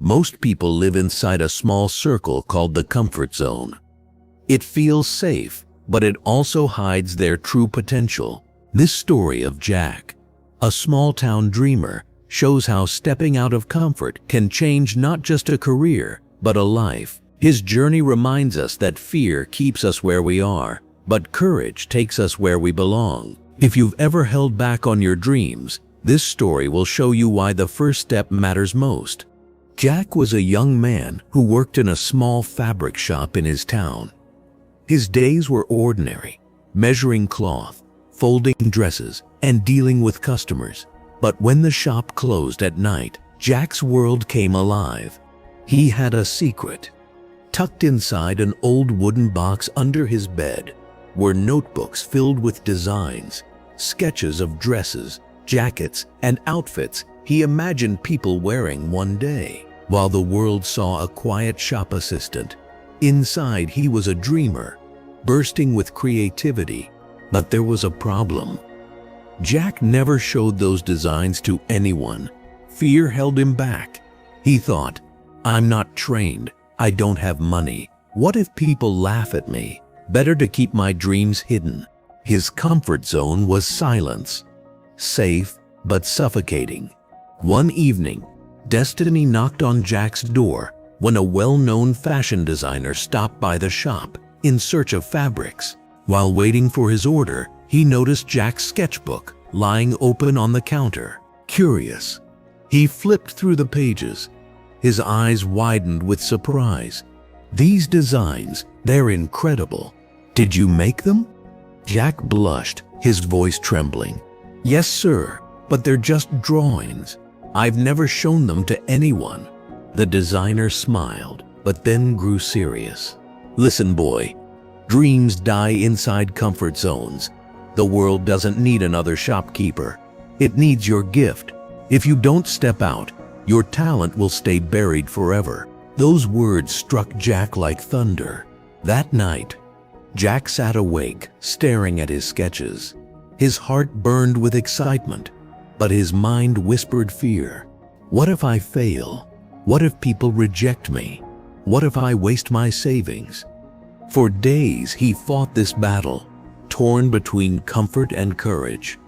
Most people live inside a small circle called the comfort zone. It feels safe, but it also hides their true potential. This story of Jack, a small-town dreamer, shows how stepping out of comfort can change not just a career, but a life. His journey reminds us that fear keeps us where we are, but courage takes us where we belong. If you've ever held back on your dreams, this story will show you why the first step matters most. Jack was a young man who worked in a small fabric shop in his town. His days were ordinary, measuring cloth, folding dresses, and dealing with customers. But when the shop closed at night, Jack's world came alive. He had a secret. Tucked inside an old wooden box under his bed were notebooks filled with designs, sketches of dresses, jackets, and outfits he imagined people wearing one day. While the world saw a quiet shop assistant, inside he was a dreamer, bursting with creativity. But there was a problem. Jack never showed those designs to anyone. Fear held him back. He thought, "I'm not trained. I don't have money. What if people laugh at me? Better to keep my dreams hidden." His comfort zone was silence. Safe, but suffocating. One evening, destiny knocked on Jack's door when a well-known fashion designer stopped by the shop in search of fabrics. While waiting for his order, he noticed Jack's sketchbook lying open on the counter. Curious, he flipped through the pages. His eyes widened with surprise. "These designs, they're incredible. Did you make them?" Jack blushed, his voice trembling. "Yes, sir, but they're just drawings. I've never shown them to anyone." The designer smiled, but then grew serious. "Listen, boy, dreams die inside comfort zones. The world doesn't need another shopkeeper. It needs your gift. If you don't step out, your talent will stay buried forever." Those words struck Jack like thunder. That night, Jack sat awake, staring at his sketches. His heart burned with excitement, but his mind whispered fear. What if I fail? What if people reject me? What if I waste my savings? For days he fought this battle, torn between comfort and courage.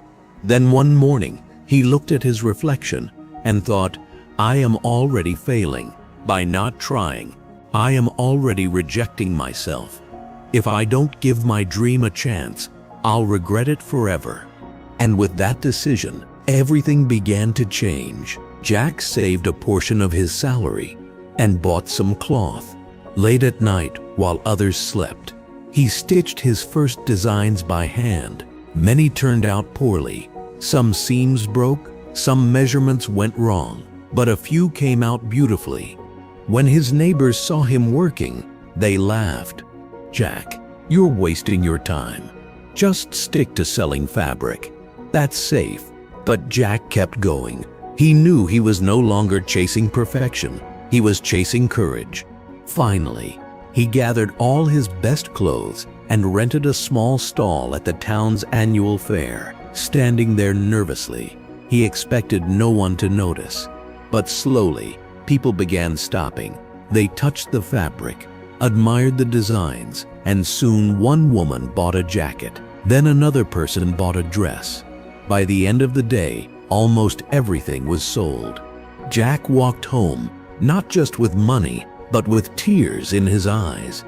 Then one morning, he looked at his reflection and thought, "I am already failing. By not trying, I am already rejecting myself. If I don't give my dream a chance, I'll regret it forever." And with that decision, everything began to change. Jack saved a portion of his salary and bought some cloth. Late at night, while others slept, he stitched his first designs by hand. Many turned out poorly. Some seams broke, some measurements went wrong, but a few came out beautifully. When his neighbors saw him working, they laughed. "Jack, you're wasting your time. Just stick to selling fabric. That's safe." But Jack kept going. He knew he was no longer chasing perfection. He was chasing courage. Finally, he gathered all his best clothes and rented a small stall at the town's annual fair. Standing there nervously, he expected no one to notice. But slowly, people began stopping. They touched the fabric, admired the designs, and soon one woman bought a jacket. Then another person bought a dress. By the end of the day, almost everything was sold. Jack walked home, not just with money, but with tears in his eyes.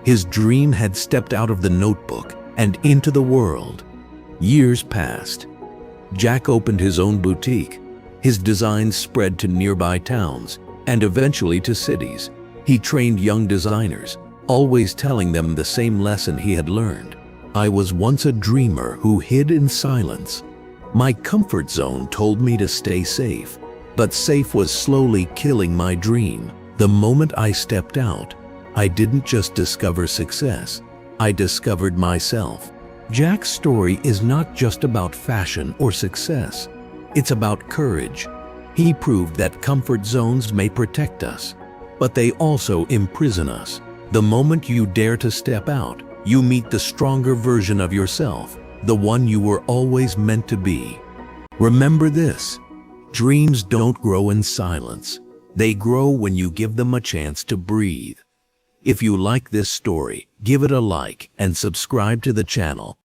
His dream had stepped out of the notebook and into the world. Years passed. Jack opened his own boutique. His designs spread to nearby towns and eventually to cities. He trained young designers, always telling them the same lesson he had learned. "I was once a dreamer who hid in silence. My comfort zone told me to stay safe, but safe was slowly killing my dream. The moment I stepped out, I didn't just discover success, I discovered myself." Jack's story is not just about fashion or success. It's about courage. He proved that comfort zones may protect us, but they also imprison us. The moment you dare to step out, you meet the stronger version of yourself, the one you were always meant to be. Remember this: dreams don't grow in silence. They grow when you give them a chance to breathe. If you like this story, give it a like and subscribe to the channel